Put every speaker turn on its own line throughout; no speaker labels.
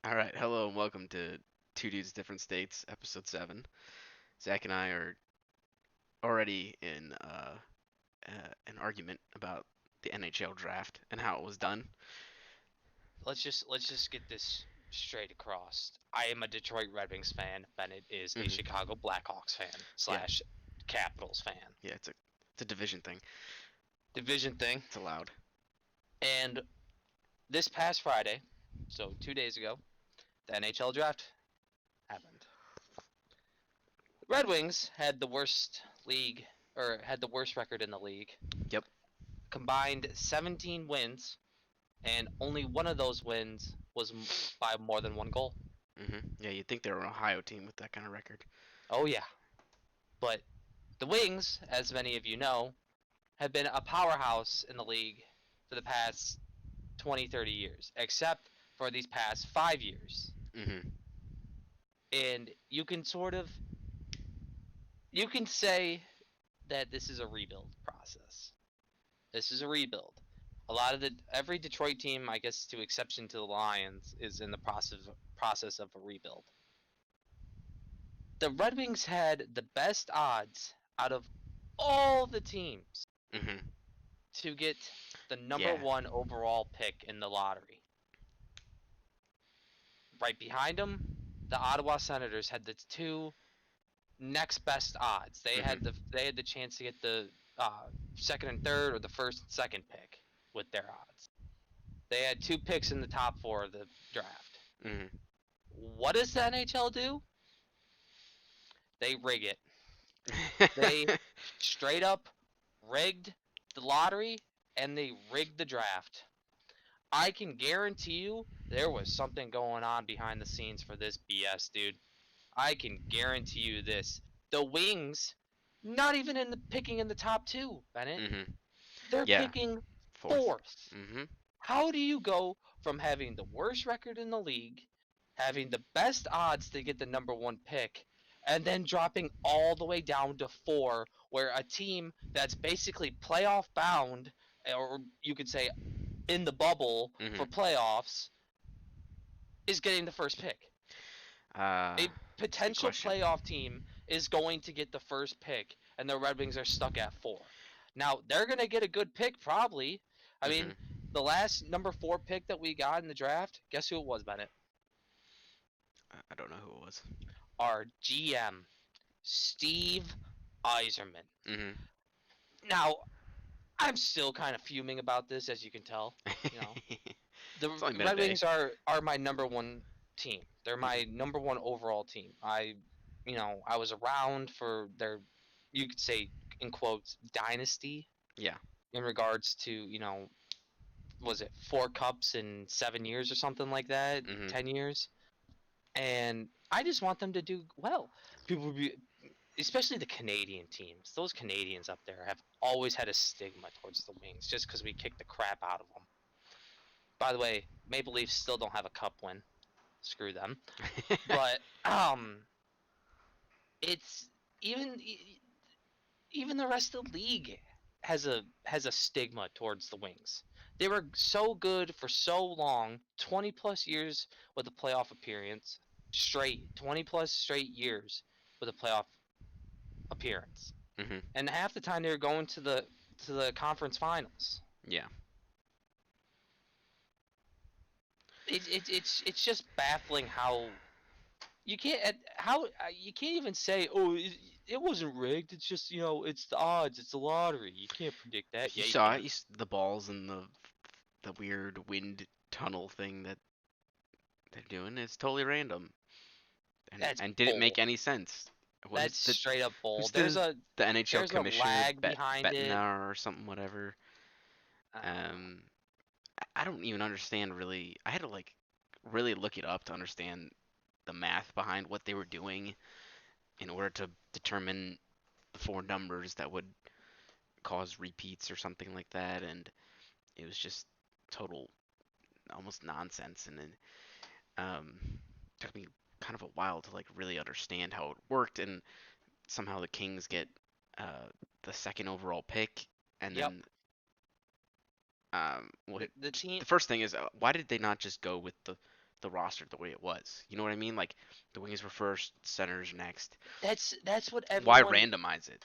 All right, hello and welcome to Two Dudes Different States, episode 7. Zach and I are already in an argument about the NHL draft and how it was
Uh,
done.
let's just get this straight across. I am a Detroit Red Wings fan. Bennett is a
Hmm.
Chicago Blackhawks fan
Yeah,
slash Capitals fan.
yeah, it's a division thing.
Division thing.
It's allowed.
And this past Friday, so 2 days ago, the NHL draft happened. The Red Wings had the worst league or had the worst record in the league.
Yep.
Combined 17 wins, and only one of those wins was by more than one goal.
Yeah, you'd think they were an Ohio team with that kind of record.
Oh yeah, but the Wings, as many of you know, have been a powerhouse in the league for the past 20, 30 years, except for these past 5 years.
Hmm.
And you can say that this is a rebuild process. This is a rebuild. A lot of the every Detroit team, I guess, to exception to the Lions, is in the process of a rebuild. The Red Wings had the best odds out of all the teams
Hmm.
to get the number
Yeah.
one overall pick in the lottery. Right behind them, the Ottawa Senators had the two next best odds.
Hmm.
They had the chance to get the second and third, or the first and second pick with their odds. They had two picks in the top four of the draft.
Hmm.
What does the NHL do? They rig it. They straight up rigged the lottery, and they rigged the draft. I can guarantee you there was something going on behind the scenes for this BS, dude. I can guarantee you this. The Wings, not even in the picking in the top two, Bennett.
Hmm.
They're
Yeah.
picking
Fourth.
fourth.
Hmm.
How do you go from having the worst record in the league, having the best odds to get the number one pick, and then dropping all the way down to four, where a team that's basically playoff bound, or you could say in the bubble
Hmm.
for playoffs, is getting the first pick?
Uh,
A
Good
potential
question.
playoff team is going to get the first pick, and the Red Wings are stuck at four. Now they're going to get a good pick, probably. I mean,
Hmm.
the last number four pick that we got in the draft, guess who it was, Bennett?
I don't know who it was.
Our GM, Steve Eiserman.
Hmm.
Now, I'm still kind of fuming about this, as you can tell. You know, the
It's only been a
Red
day.
Wings are my number one team. They're my
Hmm.
number one overall team. I was around for their, you could say in quotes, dynasty,
Yeah.
in regards to, was it 4 cups in 7 years or something like that,
Hmm.
10 years, and I just want them to do well. People would be, especially the Canadian teams. Those Canadians up there have always had a stigma towards the Wings, just because we kick the crap out of them. By the way, Maple Leafs still don't have a cup win. Screw them. But it's even even the rest of the league has a stigma towards the Wings. They were so good for so long, 20 plus years with a playoff appearance, straight 20 plus straight years with a playoff appearance,
Hmm.
and half the time they were going to the conference finals.
Yeah.
It's just baffling how you can't even say, oh, it wasn't rigged. It's just, it's the odds, it's the lottery. You can't predict that.
You
Yeah, you
saw it.
can.
The balls and the weird wind tunnel thing that they're doing. It's totally random
That's
and didn't
bull.
make any sense.
That's straight up bull.
Who's the NHL
There's a
commissioner
lag behind it.
Betnar or something whatever.
Uh,
Um, I don't even understand really. I had to like really look it up to understand the math behind what they were doing in order to determine the four numbers that would cause repeats or something like that, and it was just total almost nonsense. And then took me kind of a while to like really understand how it worked, and somehow the Kings get uh, the second overall pick, and
yep.
then what
The team.
the first thing is why did they not just go with the the roster the way it was. You know what I mean? Like the wings were first, centers next.
That's what
Why
everyone.
randomize it?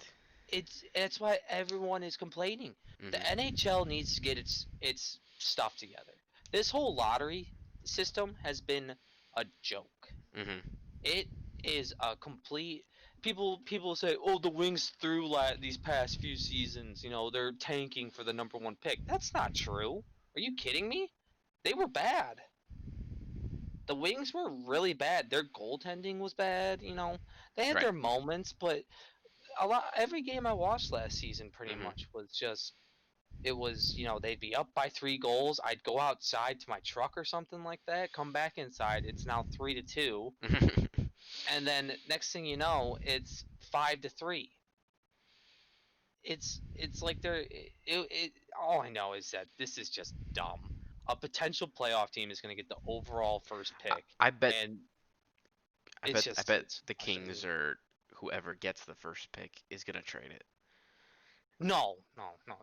That's why everyone is complaining. The
Mhm.
NHL needs to get its stuff together. This whole lottery system has been a joke.
Mhm.
It is a complete. People say, "Oh, the Wings through these past few seasons, they're tanking for the number one pick." That's not true. Are you kidding me? They were bad. The Wings were really bad. Their goaltending was bad. They had
Right.
their moments, but every game I watched last season pretty much
Mhm.
was just it was, they'd be up by 3 goals. I'd go outside to my truck or something like that, come back inside. It's now 3-2, and then next thing you know, it's 5-3. It's like all I know is that this is just dumb. A potential playoff team is going to get the overall first
I,
pick,
I bet
and
I bet I bet
it's
the Kings
frustrating.
or whoever gets the first pick is gonna trade it.
No, no, no.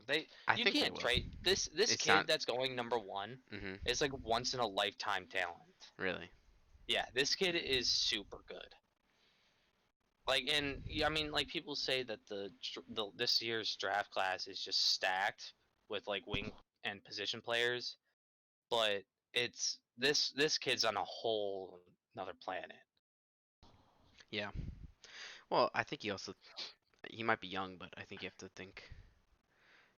I
You
think they
can't
will.
trade this
It's not.
kid that's going number one.
Mhm.
Is like once in a lifetime talent.
Really.
Yeah, this kid is super good. Like, and yeah, I mean, like people say that the this year's draft class is just stacked with like wing and position players, but it's this kid's on a whole another planet.
Yeah. Well, I think he might be young, but I think you have to think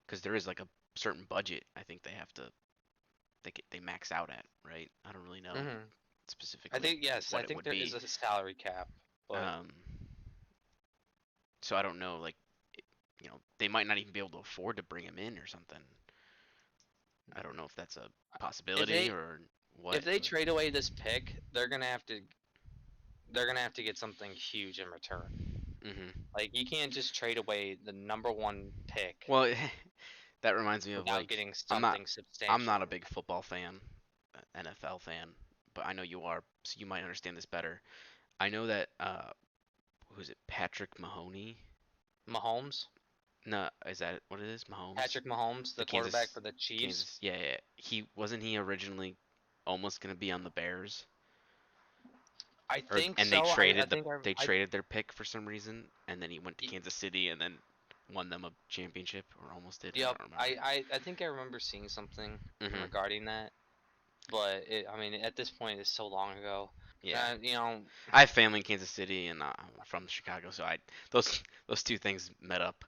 because there is like a certain budget. I think they have to they max out at, right? I don't really know
hmm I
specifically
think yes,
what
I
it
think
would
there is
be.
a salary cap, but
Um, so I don't know, like, they might not even be able to afford to bring him in or something. I don't know if that's a
if
possibility
they
or
if
what,
they
but
trade away this pick, they're gonna have to get something huge in return.
hmm.
Like you can't just trade away the number one pick
Well, that reminds me of
without
like
getting
I'm not
something
I'm
substantial
not
in
a big
return.
football fan, NFL fan, but I know you are, so you might understand this better. I know that who's it? Patrick Mahoney?
Mahomes,
No, is that what it is? Mahomes?
Patrick Mahomes,
The
the quarterback for
Kansas
the Chiefs.
Kansas, yeah, yeah. He originally almost gonna be on the Bears,
I
or
think
and they
so. I
traded
think
they
I
traded their pick for some reason, and then he went to Kansas City and then won them a championship or almost did. I
yep.
don't remember.
I think I remember seeing something
Hmm.
regarding that, but I mean, at this point, it's so long ago.
Yeah,
You know,
I have family in Kansas City and I'm from Chicago, so I those two things met up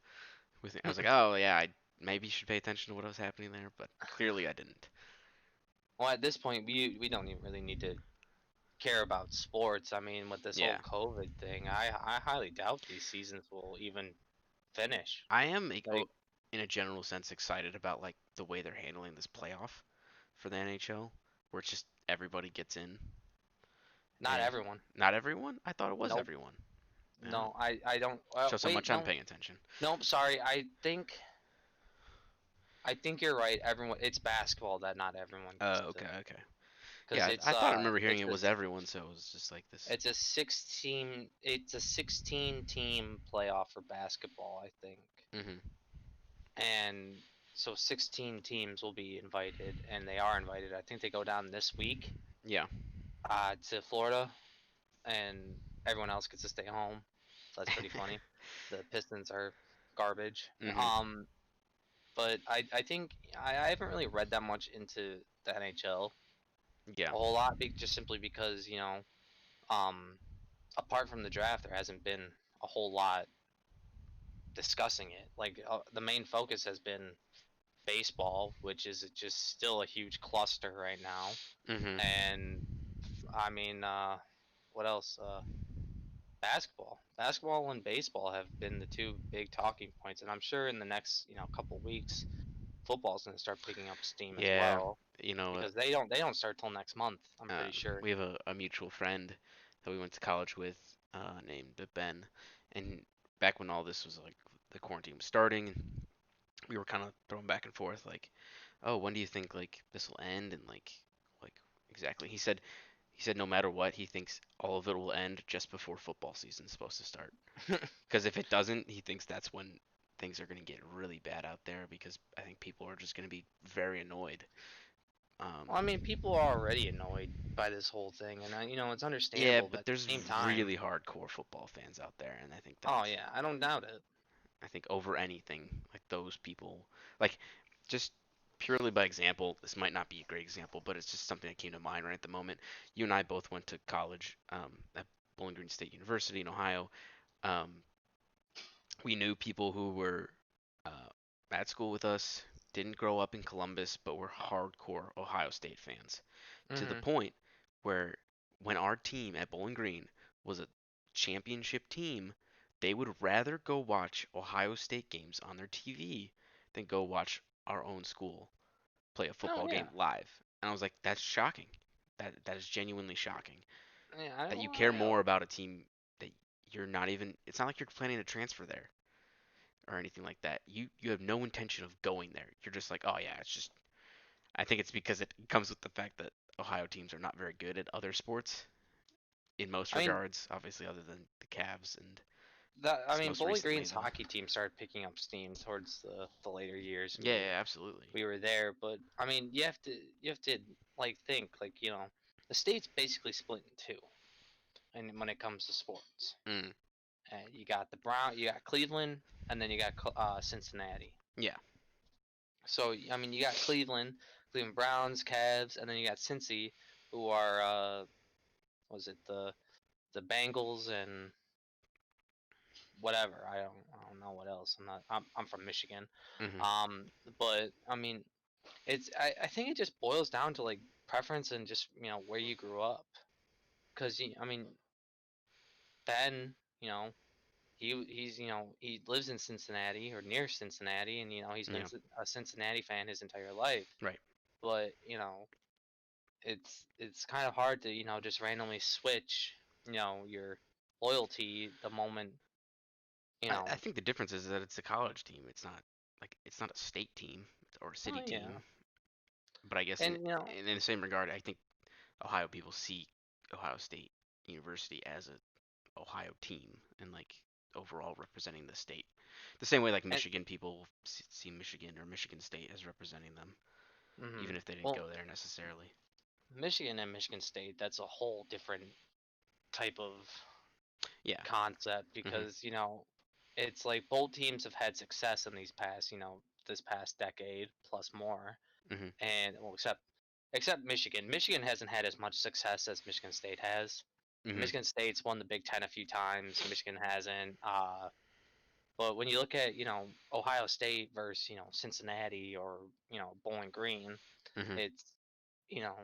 with me. I was like, oh yeah, I maybe should pay attention to what was happening there, but clearly I didn't.
well, at this point, we don't even really need to care about sports. I mean, with this whole
Yeah,
COVID thing, I highly doubt these seasons will even finish.
I am
Like,
in a general sense excited about like the way they're handling this playoff for the NHL, where it's just everybody gets in
not
and
everyone.
not everyone. I thought it was
Nope.
everyone. Yeah,
No, I don't.
shows how
Wait,
much I'm
no,
paying attention.
nope. Sorry. I think you're right. Everyone, it's basketball that not everyone gets
Okay,
to,
okay.
because
Yeah, I thought I remember hearing it was everyone, so it was just like this.
it's a 16 team playoff for basketball, I think,
Hmm.
and so 16 teams will be invited, and they are invited. I think they go down this week,
Yeah.
to Florida, and everyone else gets to stay home. So that's pretty funny. The Pistons are garbage.
Hmm.
Um, but I think I haven't really read that much into the NHL
Yeah.
a whole lot, just simply because um, apart from the draft, there hasn't been a whole lot discussing it. Like the main focus has been baseball, which is just still a huge cluster right now.
Hmm.
And I mean, what else? Basketball and baseball have been the two big talking points, and I'm sure in the next couple weeks, football's going to start picking up steam as
Yeah.
well
You know,
because they don't start till next month. I'm pretty sure.
we have a mutual friend that we went to college with, named Ben, and back when all this was like the quarantine was starting, we were kind of throwing back and forth like, oh, when do you think like this will end and like exactly. He said no matter what, he thinks all of it will end just before football season's supposed to start. Because if it doesn't, he thinks that's when things are going to get really bad out there because I think people are just going to be very annoyed
Well, I mean, people are already annoyed by this whole thing, and it's
Yeah,
understandable. But
but
at the
there's
same time,
really hardcore football fans out there, and I think
oh
that's
yeah, I don't doubt it.
I think over anything, like those people, like just purely by example, this might not be a great example, but it's just something that came to mind right at the moment. You and I both went to college at Bowling Green State University in Ohio. Um, we knew people who were uh, at school with us, didn't grow up in Columbus, but were hardcore Ohio State fans to the
Mhm.
point where when our team at Bowling Green was a championship team, they would rather go watch Ohio State games on their TV than go watch our own school play a
Oh
football game
yeah,
live. And I was like, that's shocking. That is genuinely shocking.
yeah. I
That you
don't.
care more about a team that you're not even. It's not like you're planning to transfer there or anything like that. You have no intention of going there. You're just like, oh yeah, it's just. I think it's because it comes with the fact that Ohio teams are not very good at other sports in most
I mean,
regards, obviously other than the Cavs and most
Bowling
recently
Green's
the.
hockey team started picking up steam towards the later years. I
Yeah,
mean,
yeah, absolutely.
we were there, but I mean, you have to like think like the state's basically split in two, and when it comes to sports,
Mm,
you got you got Cleveland, and then you got Cincinnati.
yeah,
So I mean, you got Cleveland Browns, Cavs, and then you got Cincy, who are was it the Bengals and whatever. I don't know what else. I'm from Michigan.
hmm
Um, but I mean, I think it just boils down to like preference and just where you grew up. Cause I mean, Ben, you know, he lives in Cincinnati or near Cincinnati, and he's been
yeah,
a Cincinnati fan his entire life.
right.
But it's kind of hard to just randomly switch your loyalty the moment you
I
know.
think the difference is that it's a college team. It's not a state team or a
Oh
city
yeah,
team. But I guess
and
in the same regard, I think Ohio people see Ohio State University as a Ohio team and like overall representing the state. The same way like
and
Michigan people see Michigan or Michigan State as representing them,
mhm.
even if they didn't
Well,
go there necessarily.
Michigan and Michigan State, that's a whole different type of
Yeah.
concept
Mhm.
because it's like both teams have had success in this past decade plus more,
Mhm.
and well, except Michigan. Michigan hasn't had as much success as Michigan State has.
Mhm.
Michigan State's won the Big Ten a few times. Michigan hasn't. But when you look at Ohio State versus Cincinnati or Bowling Green,
Mhm.
it's you know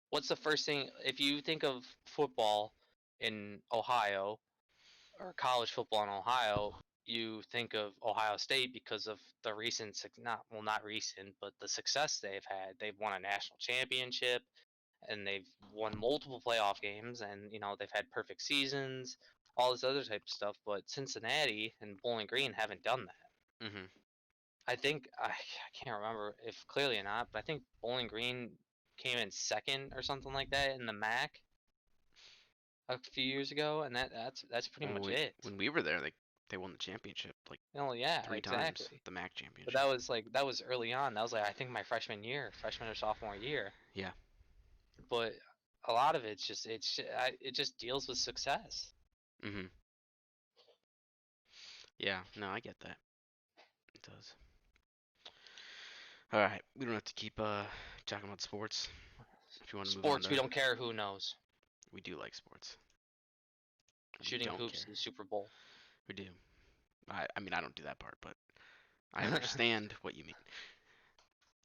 what's the first thing if you think of football in Ohio or college football in Ohio? You think of Ohio State because of the not recent, but the success they've had. They've won a national championship and they've won multiple playoff games, and they've had perfect seasons, all this other type of stuff. But Cincinnati and Bowling Green haven't done that.
Mhm.
I can't remember if clearly or not, but I think Bowling Green came in second or something like that in the MAC a few years ago, and that's pretty much it.
When we were there, they won the championship like
Yeah,
3 times,
exactly.
the MAC
But
championship.
that was early on. That was like I think my freshman or sophomore year.
Yeah.
But a lot of it just deals with success.
Mhm. Yeah. No, I get that. It does. All right. We don't have to keep talking about sports. If you want to move on
Sports, we
to,
don't care who knows.
we do like sports. We
Shooting
don't
hoops
care.
in the Super Bowl.
We do. I mean, I don't do that part, but I understand what you mean.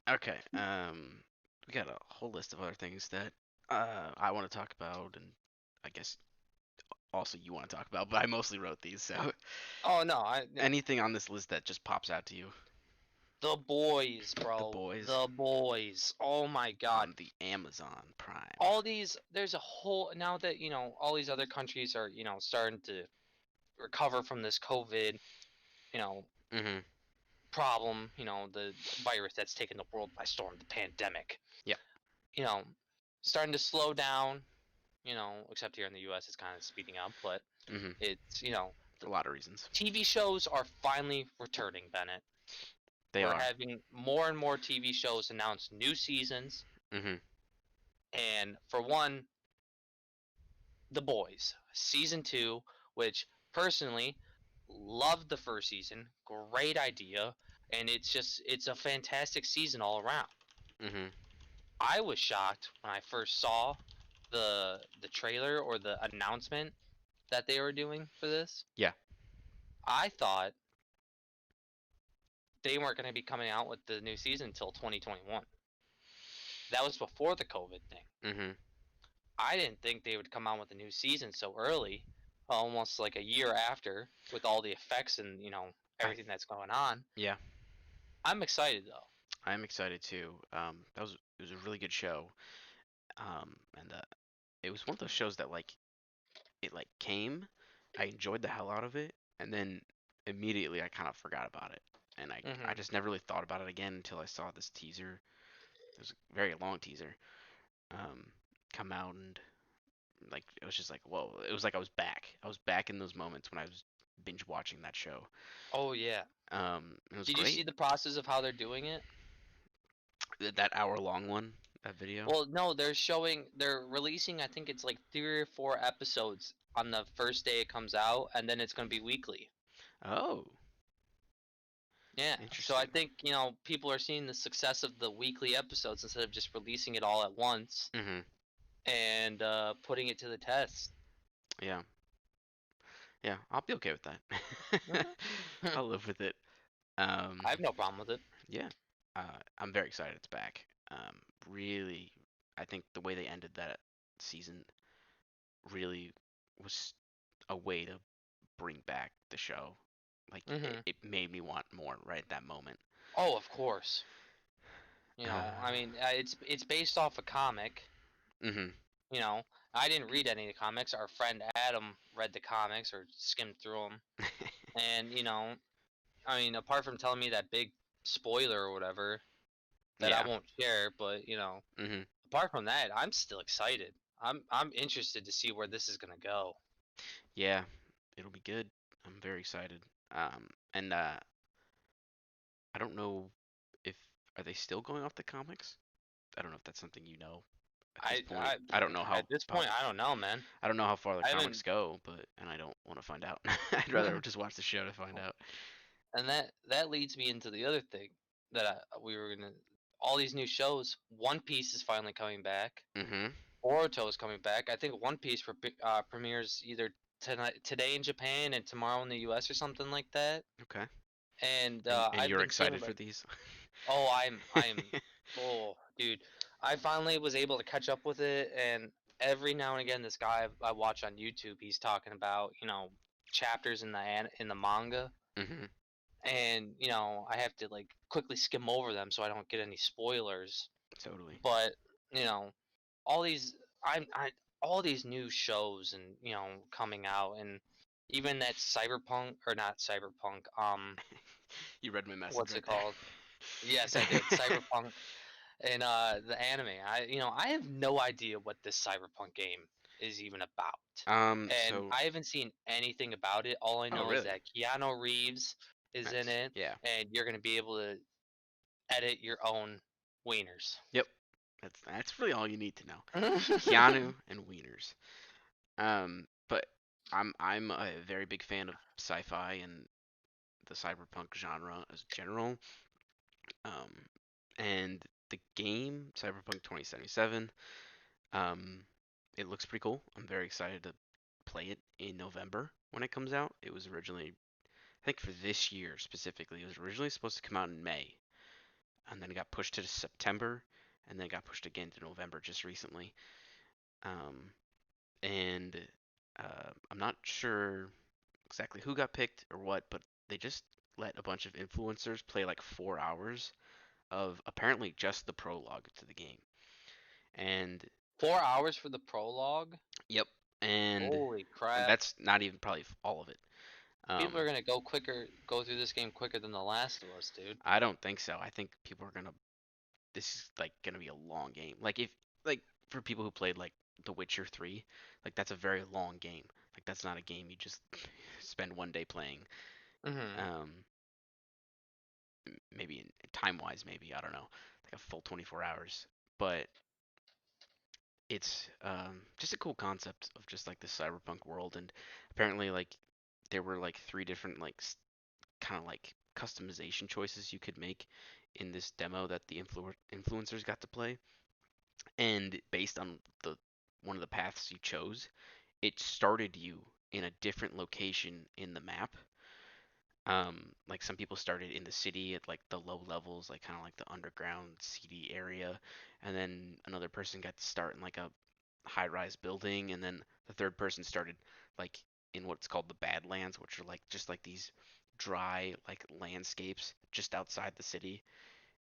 Okay. We got a whole list of other things that I want to talk about, and I guess also you want to talk about, but I mostly wrote these, so
Oh no,
anything on this list that just pops out to you.
the boys,
The
bro.
boys
The boys. Oh my god.
on the Amazon Prime.
All these there's a whole now that all these other countries are starting to recover from this COVID you know
Mhm.
problem, the virus that's taken the world by storm, the pandemic.
Yeah.
you know Starting to slow down, except here in the US it's kind of speeding up, but
Mhm.
it's the
For a lot of reasons.
TV shows are finally returning, Bennett.
They
We're
are.
having more and more TV shows announce new seasons.
Mhm.
And for one, The Boys season 2, which personally loved the first season, great idea, and it's a fantastic season all around.
Mhm.
I was shocked when I first saw the trailer or the announcement that they were doing for this.
Yeah.
I thought they weren't going to be coming out with the new season until 2021. That was before the COVID thing.
Mhm.
I didn't think they would come out with a new season so early, almost like a year after, with all the effects and
I
everything that's going on.
yeah.
I'm excited though.
I'm excited too. It was a really good show. And it was one of those shows that like it like came, I enjoyed the hell out of it, and then immediately I kind of forgot about it, and I
Hmm.
just never really thought about it again until I saw this teaser. It was a very long teaser. Um, come out and like it was just like whoa. It was like I was back. I was back in those moments when I was binge watching that show.
Oh yeah.
It was
Did you see
great.
the process of how they're doing it?
That hour long one, that video.
Well, no, they're releasing, I think it's like 3 or 4 episodes on the first day it comes out, and then it's going to be weekly.
Oh,
Yeah. So I
interesting.
think, people are seeing the success of the weekly episodes instead of just releasing it all at once
Mhm.
and putting it to the test.
Yeah. Yeah. I'll be okay with that.
Mhm.
I'll live with it.
I
Um,
have no problem with it.
yeah. I'm very excited it's back. Really, I think the way they ended that season really was a way to bring back the show. Like
Hmm.
it made me want more right at that moment.
Oh, of course. I
Uh,
mean, it's based off a comic.
mhm.
You know, I didn't read any of the comics. Our friend Adam read the comics or skimmed through them, and I mean, apart from telling me that big spoiler or whatever that I
Yeah.
won't share, but
Mhm.
apart from that, I'm still excited. I'm interested to see where this is gonna go.
Yeah. It'll be good. I'm very excited. And I don't know if are they still going off the comics? I don't know if that's something you know at this
I
point.
I
I don't know
at this point, I don't know, man.
I don't know how far the
I
comics
haven't,
go, but and I don't want to find out. I'd rather just watch the show to find out.
and that leads me into the other thing that we were gonna. All these new shows. One Piece is finally coming back.
Mhm.
Boruto is coming back. I think One Piece premieres either today in Japan and tomorrow in the U.S. or something like that.
Okay.
And
And
I've
you're
been seeing
excited for
like,
these?
oh, oh, dude, I finally was able to catch up with it, and every now and again, this guy I watch on YouTube, he's talking about chapters in the manga,
Mhm.
and I have to like quickly skim over them so I don't get any spoilers.
Totally.
But you know, all these I all these new shows and coming out, and even that cyberpunk or not cyberpunk,
You read my message
what's it
right there.
called? Yes, I did. Cyberpunk and the anime. I have no idea what this cyberpunk game is even about. And
So
I haven't seen anything about it. All I
oh
know is
really?
that Keanu Reeves is in
Nice.
it,
Yeah.
and you're gonna be able to edit your own wieners.
Yep. That's really all you need to know. Keanu and wieners. But I'm a very big fan of sci-fi and the cyberpunk genre as general. Um, and the game Cyberpunk 2077, um, it looks pretty cool. I'm very excited to play it in November when it comes out. It was originally, I think for this year specifically, it was originally supposed to come out in May, and then it got pushed to September, and then it got pushed again to November just recently. Um, and I'm not sure exactly who got picked or what, but they just let a bunch of influencers play like 4 hours of apparently just the prologue to the game. And
4 hours for the prologue.
yep, and
Holy crap!
that's not even probably all of it.
People are
Um,
gonna go through this game quicker than The Last of Us, dude.
I don't think so. I think people are gonna. This is like gonna be a long game. Like if like for people who played like The Witcher 3, like that's a very long game. Like that's not a game you just spend one day playing.
Hmm.
Um, maybe time wise, maybe I don't know, like a full 24 hours. But it's just a cool concept of just like the cyberpunk world, and apparently like there were like three different like kind of like customization choices you could make in this demo that the influencers got to play, and based on the one of the paths you chose, it started you in a different location in the map. Like some people started in the city at like the low levels, like kind of like the underground seedy area, and then another person got to start in like a high-rise building, and then the third person started like in what's called the Badlands, which are like just like these dry like landscapes just outside the city,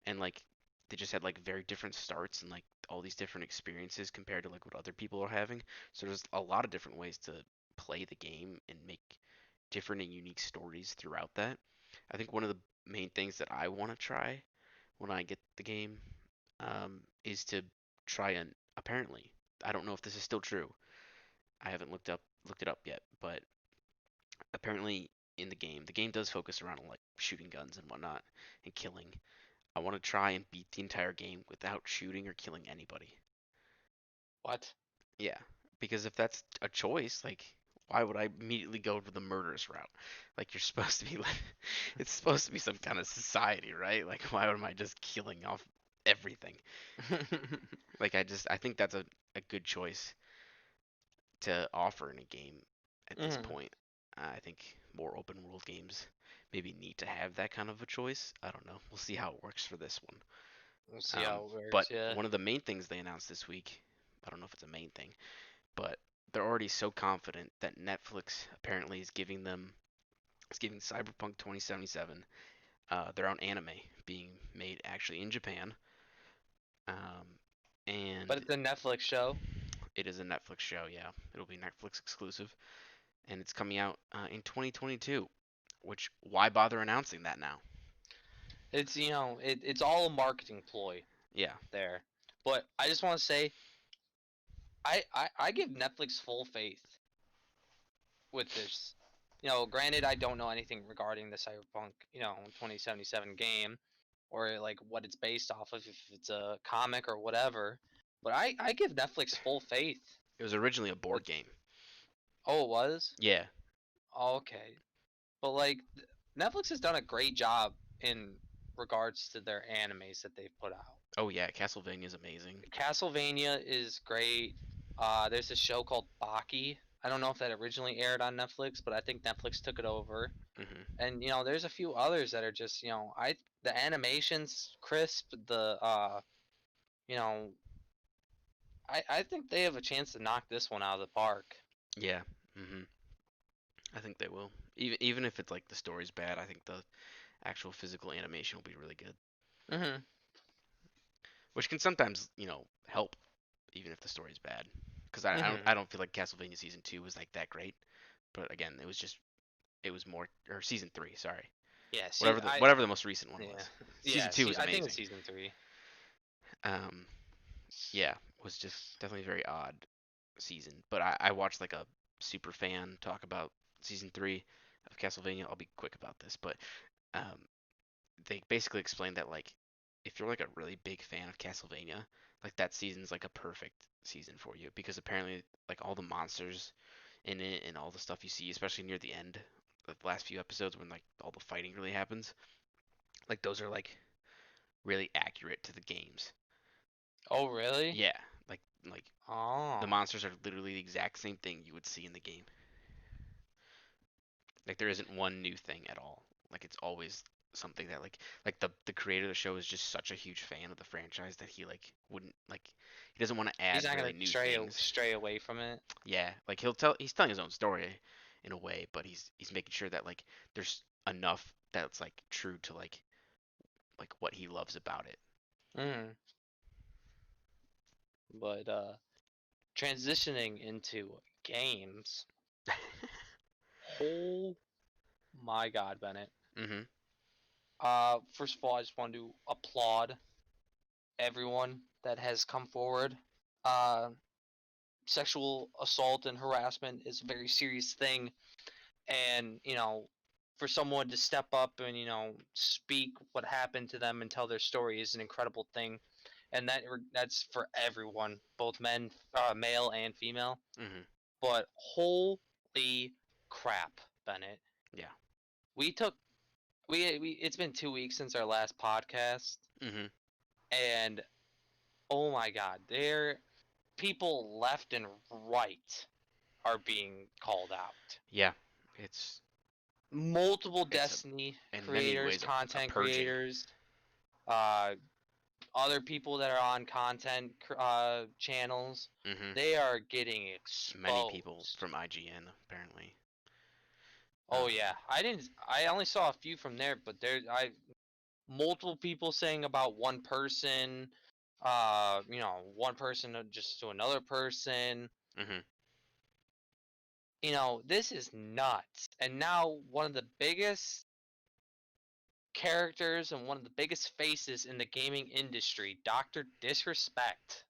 and like they just had like very different starts and like all these different experiences compared to like what other people are having. So there's a lot of different ways to play the game and make different and unique stories throughout that. I think one of the main things that I want to try when I get the game is to try and apparently I don't know if this is still true. I haven't looked it up yet, but apparently in the game does focus around like shooting guns and whatnot and killing. I want to try and beat the entire game without shooting or killing anybody.
What?
Yeah, because if that's a choice, like, why would I immediately go to the murderous route? Like, you're supposed to be like, it's supposed to be some kind of society, right? Like, why am I just killing off everything? Like, I think that's a good choice to offer in a game at this
Mhm.
point. I think more open world games maybe need to have that kind of a choice. I don't know. We'll see how it works for this one.
We'll see how it
But
works. Yeah.
one of the main things they announced this week, I don't know if it's a main thing, but they're already so confident that Netflix apparently is giving Cyberpunk 2077 their own anime being made actually in Japan, um,
But
and
it's a Netflix show.
it is a Netflix show. Yeah, it'll be Netflix exclusive, and it's coming out in 2022. Which why bother announcing that now?
It's it's all a marketing ploy
Yeah,
there. But I just want to say I give Netflix full faith with this. Granted, I don't know anything regarding the Cyberpunk 2077 game, or like what it's based off of, if it's a comic or whatever. But I give Netflix full faith.
it was originally a
With
board game.
Oh, it was.
Yeah.
Oh, okay. But like Netflix has done a great job in regards to their animes that they've put out.
Oh yeah, Castlevania is amazing.
Castlevania is great. There's a show called Baki. I don't know if that originally aired on Netflix, but I think Netflix took it over.
Hmm.
And there's a few others that are just the animations crisp. You know I think they have a chance to knock this one out of the park.
Yeah. Hmm. I think they will. Even if it's like the story's bad, I think the actual physical animation will be really good,
Mhm.
which can sometimes help even if the story's bad. Because
Mhm.
I don't feel like Castlevania season two was like that great. But again, it was more or season three. Sorry,
Yeah. See,
whatever the most recent one
yeah
was. Season
yeah.
two
See,
was
I think it's
amazing.
season three.
Um, yeah, was just definitely a very odd season. But I watched like a super fan talk about season three of Castlevania. I'll be quick about this, but um, they basically explained that like if you're like a really big fan of Castlevania, like that season's like a perfect season for you because apparently like all the monsters in it and all the stuff you see, especially near the end, the last few episodes when like all the fighting really happens, like those are like really accurate to the games.
Oh, really?
Yeah, like the
Oh.
monsters are literally the exact same thing you would see in the game. Like there isn't one new thing at all. Like it's always something that like the creator of the show is just such a huge fan of the franchise that he like wouldn't like he doesn't want to
He's
add
not
really
gonna
new things.
stray away from it.
Yeah, like he's telling his own story in a way, but he's making sure that like there's enough that's like true to like what he loves about it.
Mm. But transitioning into games. Oh my God, Bennett.
Mhm.
First of all, I just want to applaud everyone that has come forward. Uh, Sexual assault and harassment is a very serious thing, and for someone to step up and speak what happened to them and tell their story is an incredible thing. and that's for everyone, both men, male and female.
Mhm.
But holy crap, Bennett,
Yeah.
we took we it's been 2 weeks since our last podcast,
Mhm.
and oh my God, there people left and right are being called out.
Yeah. It's
Multiple
it's a
Destiny
in many
creators,
ways a
content
purging.
creators, uh, other people that are on content channels,
Mhm.
they are getting
Many people
exposed.
from IGN apparently.
Oh yeah, I didn't. I only saw a few from there, but multiple people saying about one person. One person just to another person.
Mhm.
This is nuts. And now one of the biggest characters and one of the biggest faces in the gaming industry, Dr. Disrespect,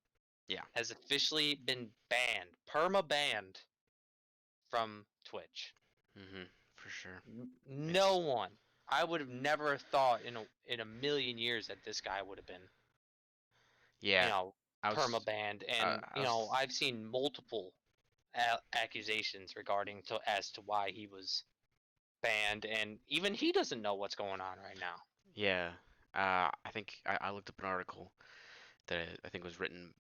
Yeah.
has officially been banned, perma banned from Twitch.
Mhm. For sure.
No
It's
one. I would have never thought in a million years that this guy would have been, you
yeah.
know,
I
perma
was
banned.
I,
And
I was
I've seen multiple accusations regarding to as to why he was banned, and even he doesn't know what's going on right now.
yeah. I think I looked up an article that I think was written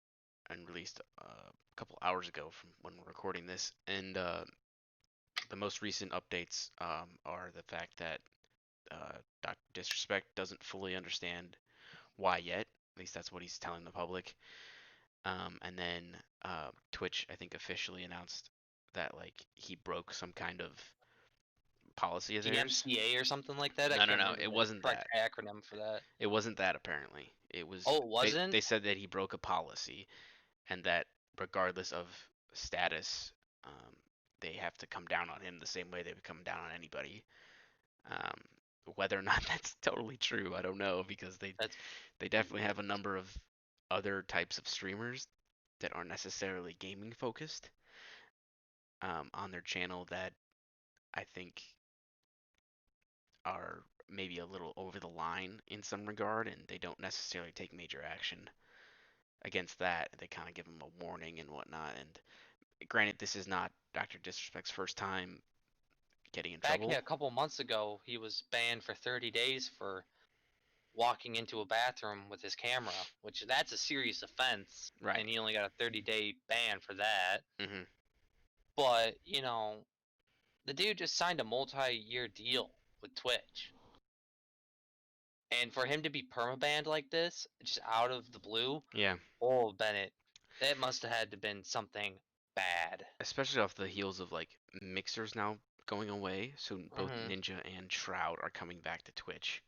and released a couple hours ago from when we're recording this, and the most recent updates are the fact that Dr. Disrespect doesn't fully understand why yet. At least that's what he's telling the public. And then Twitch, I think, officially announced that like he broke some kind of policy of theirs.
DMCA or something like that. I
No, no,
can't
no.
remember
It
the
wasn't
correct
that.
acronym for that.
It wasn't that apparently. It was
Oh, it wasn't?
they said that he broke a policy and that regardless of status, um, they have to come down on him the same way they would come down on anybody. Um, whether or not that's totally true, I don't know because
That's
they definitely have a number of other types of streamers that aren't necessarily gaming focused on their channel that I think are maybe a little over the line in some regard, and they don't necessarily take major action against that. They kind of give them a warning and whatnot. And granted, this is not Dr. Disrespect's first time getting in
back
trouble.
a couple months ago. He was banned for 30 days for walking into a bathroom with his camera, which that's a serious offense,
Right.
and he only got a 30-day ban for that.
Mhm.
But the dude just signed a multi-year deal with Twitch, and for him to be permabanned like this, just out of the blue,
Yeah.
oh Bennett, that must have had to been something bad.
Especially off the heels of like Mixers now going away, so both
hmm
Ninja and Shroud are coming back to Twitch.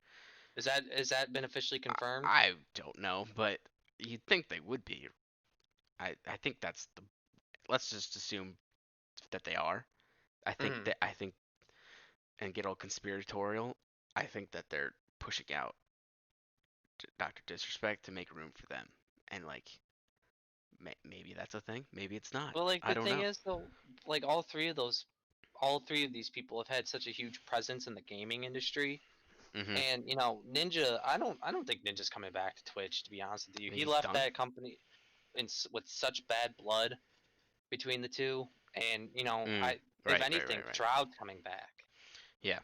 Is that been officially confirmed?
I don't know, but you'd think they would be. I think that's the. Let's just assume that they are.
hmm
I think and get all conspiratorial. I think that they're pushing out Dr. Disrespect to make room for them, and like maybe that's a thing. Maybe it's not.
Well, like
I
the
don't
thing
know.
is though, like all three of these people have had such a huge presence in the gaming industry,
Mhm.
and Ninja, I don't think Ninja's coming back to Twitch. To be honest with you, he
He's
left
done.
that company with such bad blood between the two, and
Mm.
if
Right. Right.
anything,
Right. Right.
Shroud's coming back
Yeah.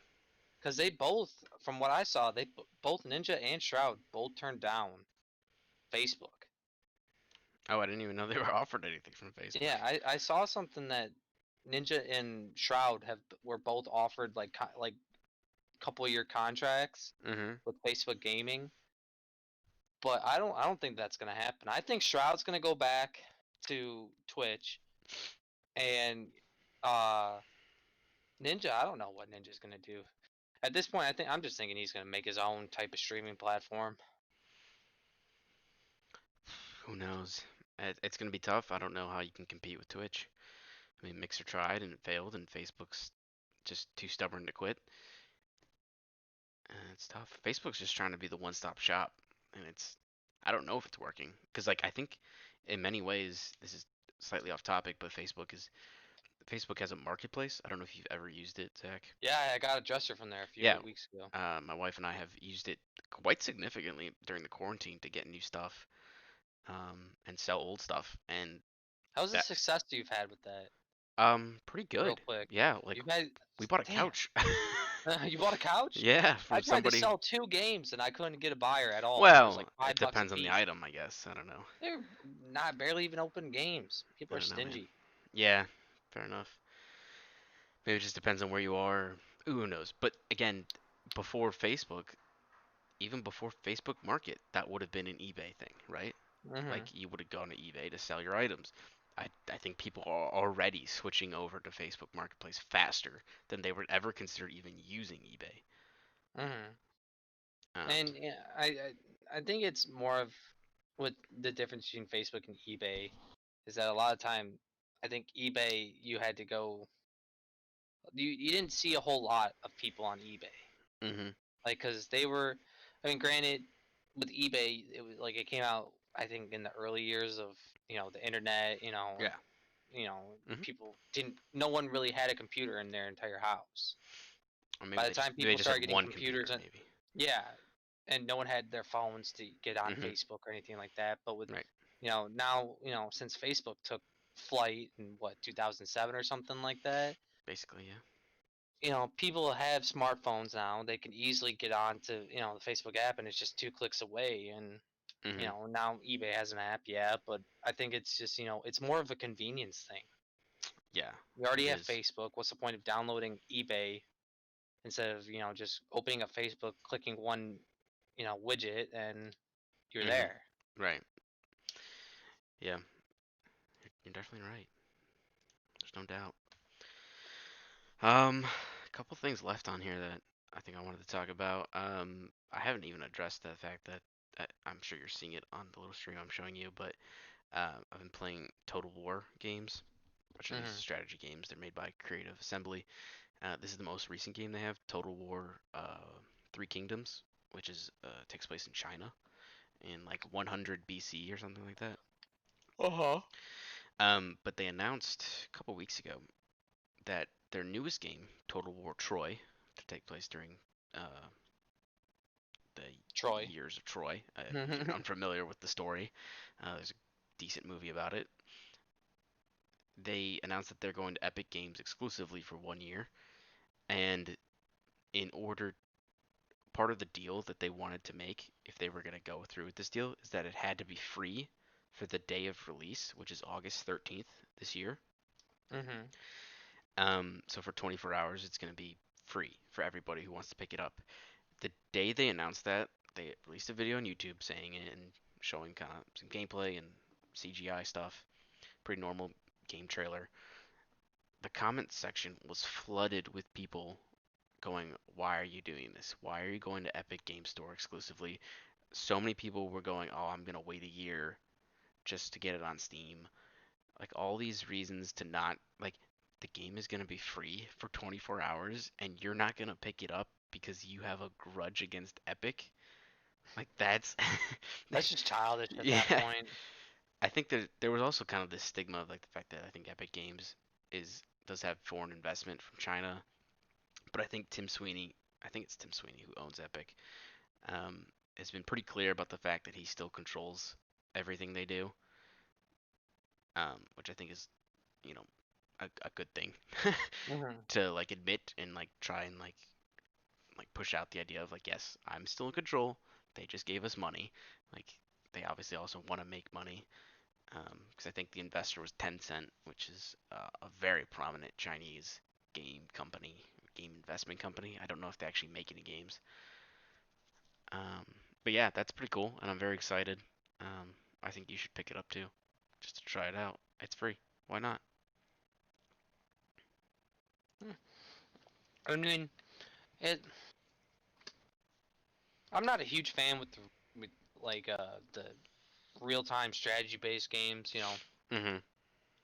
because they both, from what I saw, both Ninja and Shroud both turned down Facebook.
Oh, I didn't even know they were offered anything from
Yeah,
Facebook.
I saw something that Ninja and Shroud were both offered like couple year contracts
Mhm.
with Facebook Gaming, but I don't think that's gonna happen. I think Shroud's gonna go back to Twitch, and uh Ninja, I don't know what Ninja's gonna do. At this point, I'm just thinking he's gonna make his own type of streaming platform.
Who knows? It's gonna be tough. I don't know how you can compete with Twitch. I mean, Mixer tried and it failed, and Facebook's just too stubborn to quit. It's tough. Facebook's just trying to be the one-stop shop, and I don't know if it's working because like I think in many ways this is slightly off topic, but Facebook has a marketplace. I don't know if you've ever used it, Zach.
Yeah, I got a dresser from there a few
Yeah,
weeks ago.
my wife and I have used it quite significantly during the quarantine to get new stuff. and sell old stuff. And
How's the
that
success you've had with that?
pretty
Real
good.
quick.
Yeah, like
You've had,
we bought a
damn.
couch.
You bought a couch?
Yeah,
I
from
tried to
somebody.
sell 2 games and I couldn't get a buyer at all. It was like
Well, it
$5 a
depends on the
piece.
item, I guess. I don't know.
They're not barely even open games.
I
People are
don't know, man.
stingy.
Yeah, fair enough. Maybe it just depends on where you are. Who knows? But again, before Facebook, even before Facebook Market, that would have been an eBay thing, right?
Hmm.
Like you would have gone to eBay to sell your items. I think people are already switching over to Facebook Marketplace faster than they would ever consider even using eBay.
Hmm.
Um,
And yeah, I think it's more of what the difference between Facebook and eBay is that a lot of time I think eBay you had to go you didn't see a whole lot of people on eBay.
mhm.
Like cuz they were I mean granted with eBay it was like it came out I think in the early years of, the internet, and
Yeah. Mhm.
people didn't no one really had a computer in their entire house.
Or
By the time
maybe they
people
just
started
had
getting
one
computers
computer,
and
maybe.
yeah, and no one had their phones to get on
Mhm.
Facebook or anything like that. But with
Right.
now since Facebook took flight in what 2007 or something like that,
Basically, yeah.
people have smartphones now. They can easily get onto the Facebook app, and it's just 2 clicks away. And
Mhm.
now eBay has an app, yeah, but I think it's just it's more of a convenience thing.
Yeah.
We already
It
have
is.
Facebook. What's the point of downloading eBay instead of just opening up Facebook, clicking one widget, and you're
Mhm.
there.
Right. Yeah. You're definitely right. There's no doubt. A couple things left on here that I think I wanted to talk about. I haven't even addressed the fact that I'm sure you're seeing it on the little stream I'm showing you, but I've been playing Total War games, which are these
Hmm.
strategy games. They're made by Creative Assembly. This is the most recent game they have, Total War Three Kingdoms, which is takes place in China in like 100 BC or something like that.
Uh-huh.
But they announced a couple weeks ago that their newest game, Total War Troy, to take place during uh, the
Troy.
years of Troy. If you're
Hmm.
unfamiliar with the story, there's a decent movie about it. They announced that they're going to Epic Games exclusively for 1 year, and in order, part of the deal that they wanted to make, if they were going to go through with this deal, is that it had to be free for the day of release, which is August 13th this year. So for 24 hours, it's going to be free for everybody who wants to pick it up. The day they announced that, they released a video on YouTube saying it and showing kind of some gameplay and CGI stuff. Pretty normal game trailer. The comment section was flooded with people going, "Why are you doing this? Why are you going to Epic Game Store exclusively?" So many people were going, "Oh, I'm gonna wait a year just to get it on Steam." Like all these reasons to not like the game is gonna be free for 24 hours and you're not gonna pick it up because you have a grudge against Epic. Like that's
That's just childish at that
yeah.
point.
I think there was also kind of this stigma of like the fact that I think Epic Games is does have foreign investment from China, but I think it's Tim Sweeney who owns Epic, has been pretty clear about the fact that he still controls everything they do, which I think is, you know, a good thing
Hmm.
to like admit and like try and like push out the idea of like, yes, I'm still in control. They just gave us money. Like they obviously also want to make money. Because I think the investor was Tencent, which is a very prominent Chinese game company, game investment company. I don't know if they actually make any games. Um, but yeah, that's pretty cool, and I'm very excited. I think you should pick it up too, just to try it out. It's free. Why not?
I mean, it. I'm not a huge fan with like the real time strategy based games,
Mhm.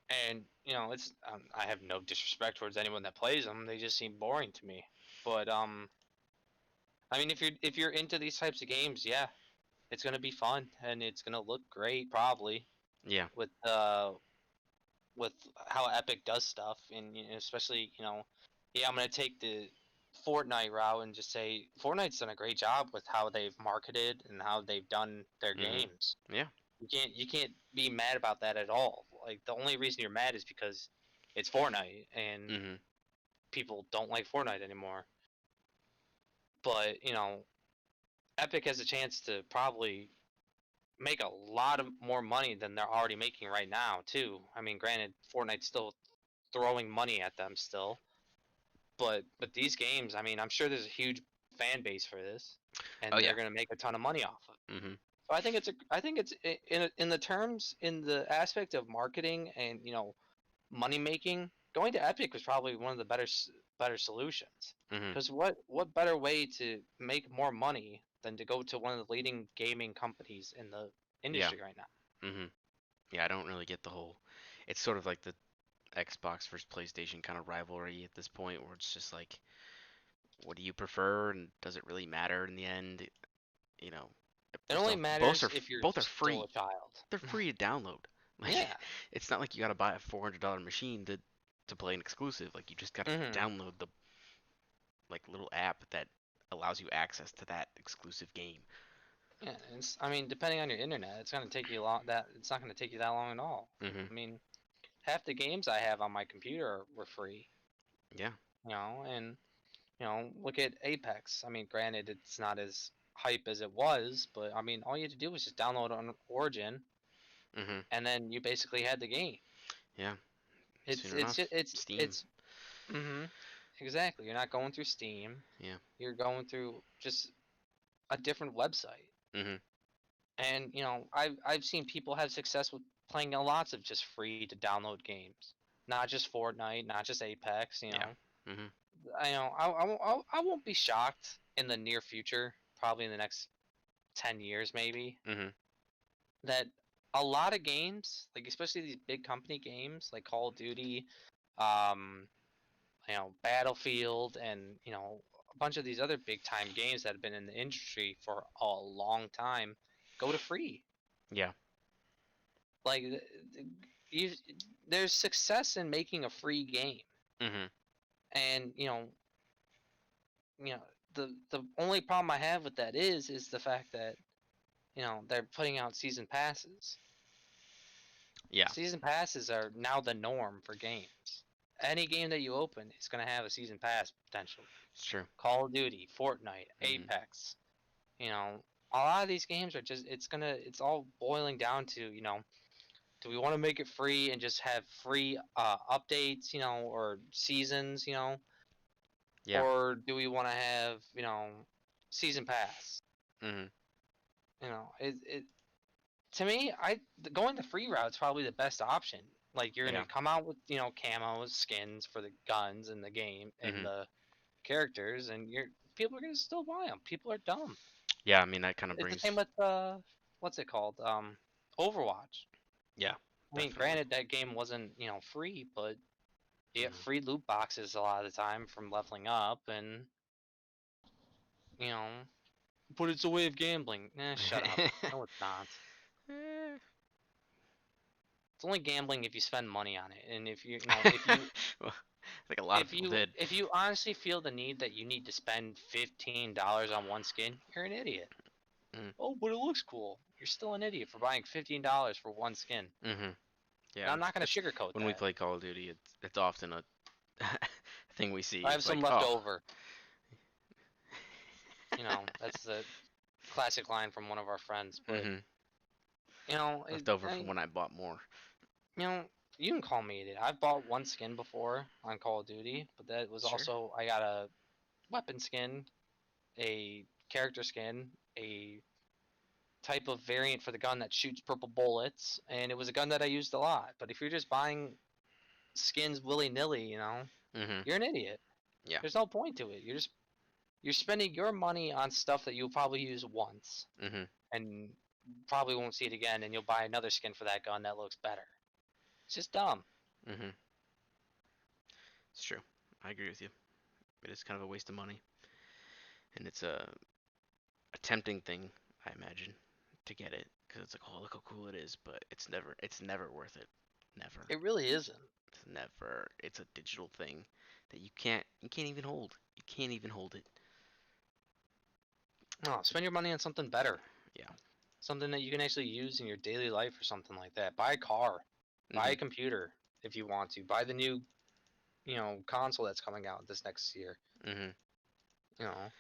and it's I have no disrespect towards anyone that plays them. They just seem boring to me. But I mean, if you're into these types of games, yeah, it's gonna be fun and it's gonna look great probably
Yeah.
with uh with how Epic does stuff, and especially yeah, I'm gonna take the Fortnite route and just say Fortnite's done a great job with how they've marketed and how they've done their
Mhm.
games.
Yeah.
You can't be mad about that at all. Like the only reason you're mad is because it's Fortnite and
Mhm.
people don't like Fortnite anymore. But Epic has a chance to probably make a lot of more money than they're already making right now too. I mean, granted, Fortnite's still throwing money at them still, but these games, I mean, I'm sure there's a huge fan base for this,
Oh
and
yeah.
they're gonna make a ton of money off of it.
Mhm.
So in the terms in the aspect of marketing and money making, going to Epic was probably one of the better solutions.
Mhm.
Because what better way to make more money than to go to one of the leading gaming companies in the
Yeah.
industry right now?
Mhm. Yeah, I don't really get the whole. It's sort of like the Xbox versus PlayStation kind of rivalry at this point, where it's just like, what do you prefer, and does it really matter in the end? You know,
It
first
only
off, both
matters
are
if you're
both are
still
free.
a child.
They're free to download. Like,
Yeah.
it's not like you gotta buy a $400 machine to play an exclusive. Like, you just gotta
Hmm.
download the like little app that allows you access to that exclusive game.
Yeah. I mean, depending on your internet, it's gonna take you long. That it's not gonna take you that long at all.
Mhm.
I mean, half the games I have on my computer were free.
Yeah.
And look at Apex. I mean, granted, it's not as hype as it was, but I mean, all you had to do was just download on Origin,
Mhm.
and then you basically had the game.
Yeah.
It's
Soon
it's
enough,
ju- it's
Steam.
it's mm-hmm, exactly. You're not going through Steam.
Yeah.
You're going through just a different website.
Mhm.
And I've seen people have success with playing lots of just free to download games, not just Fortnite, not just Apex.
Yeah. Mhm.
I won't be shocked in the near future, probably in the next 10 years maybe,
Mhm.
that a lot of games, like especially these big company games like Call of Duty, um, Battlefield, and a bunch of these other big time games that have been in the industry for a long time, go to free.
Yeah.
Like you, there's success in making a free game,
Mhm.
and you know the only problem I have with that is the fact that they're putting out season passes.
Yeah.
Season passes are now the norm for games. Any game that you open is going to have a season pass potentially.
It's true.
Call of Duty, Fortnite,
Mhm.
Apex. You know, a lot of these games are just it's all boiling down to, do we want to make it free and just have free updates, or seasons,
Yeah.
or do we want to have, season pass?
Mhm.
It to me, going the free route is probably the best option. Like you're gonna
Yeah.
come out with camos, skins for the guns and the game and
Mhm.
the characters, and people are gonna still buy them. People are dumb.
Yeah. I mean, that kind of
It's the
brings.
same with what's it called? Overwatch.
Yeah.
I mean,
Definitely.
granted that game wasn't free, but you get
Mhm.
free loot boxes a lot of the time from leveling up, and you know, but it's a way of gambling. Shut up. No, it's not.
Eh.
It's only gambling if you spend money on it, and if you
Well, I think a lot of people did.
if you honestly feel the need that you need to spend $15 on one skin, you're an idiot.
Mm.
Oh, but it looks cool. You're still an idiot for buying $15 for one skin.
Mhm.
And
Yeah.
I'm not gonna
That's
sugarcoat
when we
that.
play Call of Duty. It's often a thing we see.
I have
It's
some
like,
left
oh.
over. That's the classic line from one of our friends. But
Mhm.
you know, it,
Left over from
I,
when I bought more.
you know, you can call me idiot. I've bought one skin before on Call of Duty, but that was
Sure.
also I got a weapon skin, a character skin, a type of variant for the gun that shoots purple bullets, and it was a gun that I used a lot. But if you're just buying skins willy nilly,
Mhm.
you're an idiot.
Yeah.
There's no point to it. You're spending your money on stuff that you'll probably use once
Mhm.
and probably won't see it again, and you'll buy another skin for that gun that looks better. It's just dumb.
Mhm. It's true. I agree with you. It is kind of a waste of money, and it's a tempting thing, I imagine, to get it because it's like, oh, look how cool it is, but it's never worth it. Never.
It really isn't.
It's never. It's a digital thing that you can't even hold. You can't even hold it.
No, spend your money on something better.
Yeah.
something that you can actually use in your daily life or something like that. Buy a car, buy a
Mhm.
computer if you want to. Buy the new, console that's coming out this next year.
Mhm.
You know,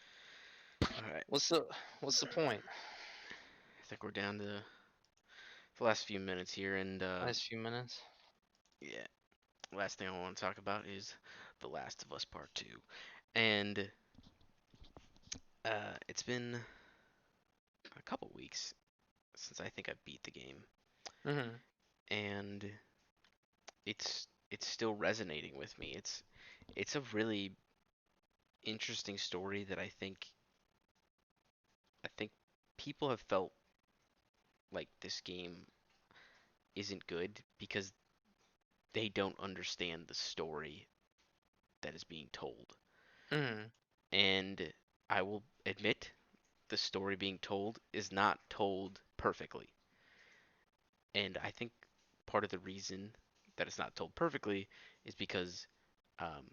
All right.
what's the what's the point?
I think we're down to the last few minutes here, and
Last few minutes.
yeah, last thing I want to talk about is The Last of Us Part Two, and it's been a couple weeks since I think I beat the game,
Mhm.
and it's still resonating with me. It's a really interesting story that I think people have felt like this game isn't good because they don't understand the story that is being told.
Mhm.
And I will admit the story being told is not told perfectly. And I think part of the reason that it's not told perfectly is because um,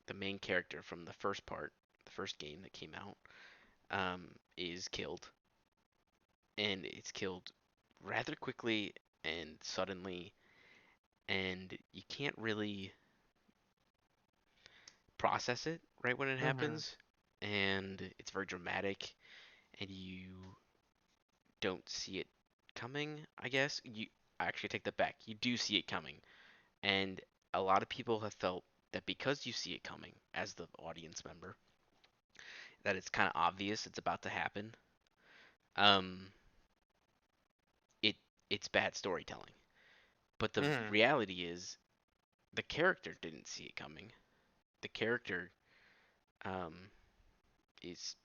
the main character from the first part, the first game that came out, is killed, and it's killed rather quickly and suddenly, and you can't really process it right when it
Mhm.
happens, and it's very dramatic, and you don't see it coming, I guess. I actually take that back. You do see it coming, and a lot of people have felt that because you see it coming as the audience member, that it's kind of obvious it's about to happen. Um, it it's bad storytelling. But the
Mhm.
reality is the character didn't see it coming. The character um is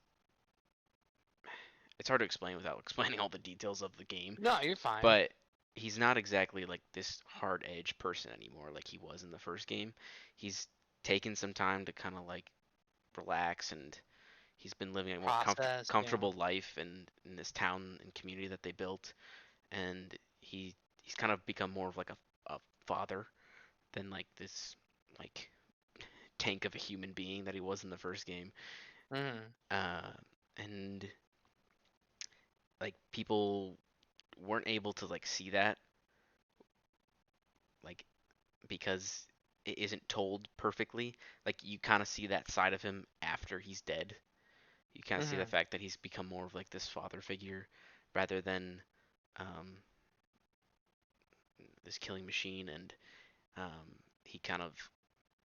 it's hard to explain without explaining all the details of the game,
No, you're fine.
but he's not exactly like this hard edge person anymore like he was in the first game. He's taken some time to kind of like relax, and he's been living a more
Process. Yeah.
comfortable life in this town and community that they built, and he's kind of become more of like a father than like this like tank of a human being that he was in the first game.
Mhm.
Uh, and like people weren't able to like see that like because it isn't told perfectly. Like you kind of see that side of him after he's dead. You kind of see the
Mhm.
fact that he's become more of like this father figure rather than um, this killing machine, and um, he kind of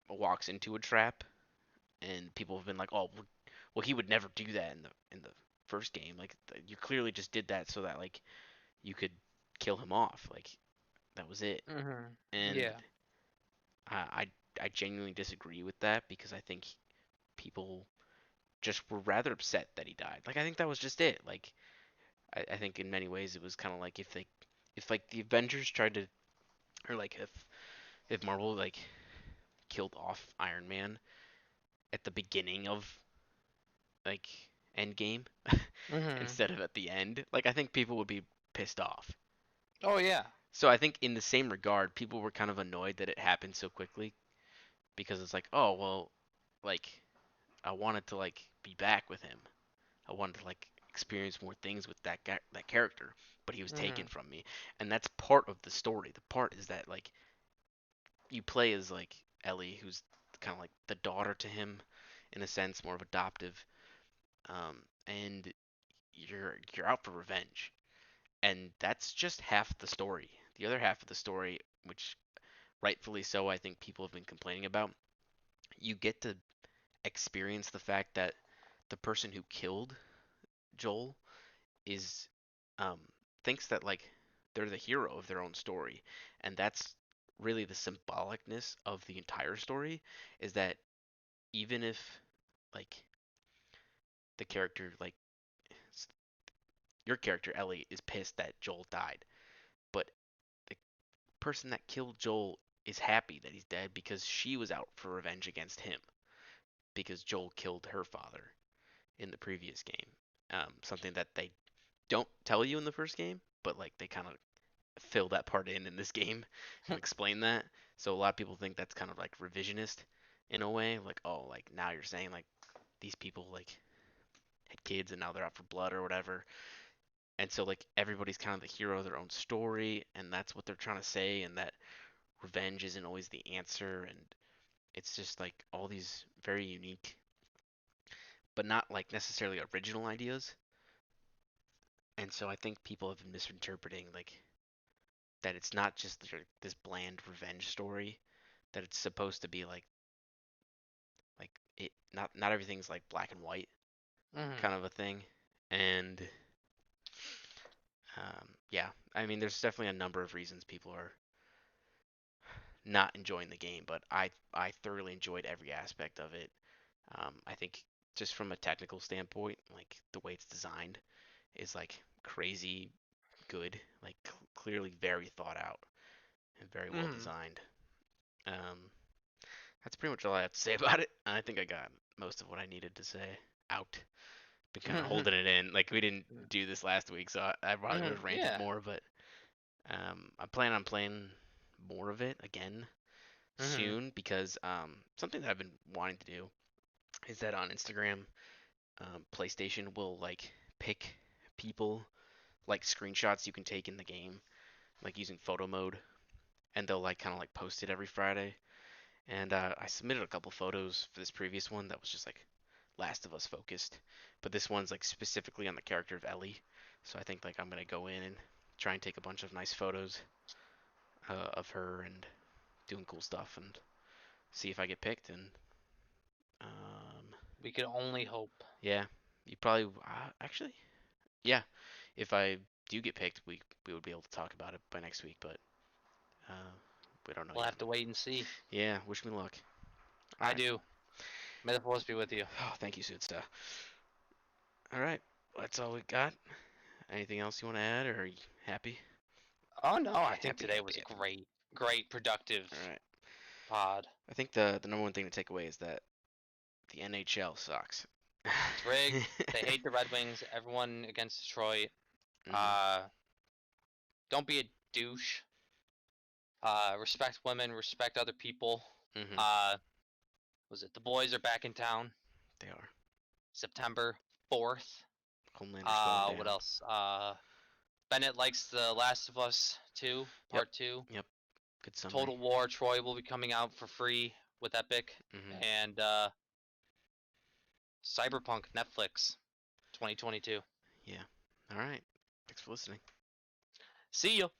walks into a trap, and people have been like, "Oh, well, he would never do that in the first game. Like, you clearly just did that so that like you could kill him off. Like, that was it."
Mhm.
And
Yeah.
I genuinely disagree with that because I think people just were rather upset that he died. Like, I think that was just it. Like, I think in many ways it was kind of like if like the Avengers tried to, or like if Marvel like killed off Iron Man at the beginning of like Endgame
Mhm.
instead of at the end, like I think people would be pissed off.
Oh yeah.
So I think in the same regard, people were kind of annoyed that it happened so quickly because it's like, oh well, like I wanted to like be back with him. I wanted to like experience more things with that character, but he was taken
Mhm.
from me, and that's part of the story. The part is that like you play as like Ellie, who's kind of like the daughter to him, in a sense, more of adoptive, and you're out for revenge, and that's just half the story. The other half of the story, which rightfully so, I think people have been complaining about, you get to experience the fact that the person who killed Joel is um, thinks that like they're the hero of their own story, and that's really the symbolicness of the entire story. Is that even if like the character like your character Ellie is pissed that Joel died, but the person that killed Joel is happy that he's dead because she was out for revenge against him because Joel killed her father in the previous game. Something that they don't tell you in the first game, but like they kind of fill that part in this game and explain that. So a lot of people think that's kind of like revisionist in a way, like oh, like now you're saying like these people like had kids and now they're out for blood or whatever. And so like everybody's kind of the hero of their own story, and that's what they're trying to say, and that revenge isn't always the answer, and it's just like all these very unique, but not like necessarily original ideas. And so I think people have been misinterpreting like that it's not just this bland revenge story, that it's supposed to be like it not everything's like black and white
Hmm.
kind of a thing. And yeah, I mean, there's definitely a number of reasons people are not enjoying the game, but I thoroughly enjoyed every aspect of it. I think just from a technical standpoint, like the way it's designed is like crazy good, like clearly very thought out and very well
Hmm.
designed. Um, that's pretty much all I have to say about it. I think I got most of what I needed to say out. Been kind of
Hmm.
holding it in. Like we didn't do this last week, so I probably would
Hmm.
have ranted
Yeah.
more, but I plan on playing more of it again
Hmm.
soon because something that I've been wanting to do is that on Instagram, PlayStation will like pick people like screenshots you can take in the game, like using photo mode, and they'll like kind of like post it every Friday. And I submitted a couple photos for this previous one that was just like Last of Us focused, but this one's like specifically on the character of Ellie. So I think like I'm gonna go in and try and take a bunch of nice photos of her and doing cool stuff and see if I get picked. And um,
We could only hope.
yeah, you probably actually yeah. If I do get picked, we would be able to talk about it by next week, but uh, we don't know
We'll
yet.
have to wait and see.
Yeah, wish me luck. All
I
right.
do. May the force be with you.
Oh, thank you, Sudsta. All right, that's all we got. Anything else you want to add, or are you happy?
Oh no, I think
Happy,
today
happy,
was a
happy.
great, productive
All right.
pod.
I think the number one thing to take away is that the NHL sucks.
It's rigged. They hate the Red Wings. Everyone against Detroit.
Mhm.
Uh, don't be a douche. Respect women. Respect other people.
Mhm.
Uh, was it the boys are back in town?
They are.
September 4th.
Homelander's going
What
down.
else? Bennett likes The Last of Us 2,
Yep.
Part 2.
Yep. Good summary.
Total War Troy will be coming out for free with Epic.
Mhm.
And Cyberpunk Netflix 2022.
Yeah. All right. Thanks for listening.
See you.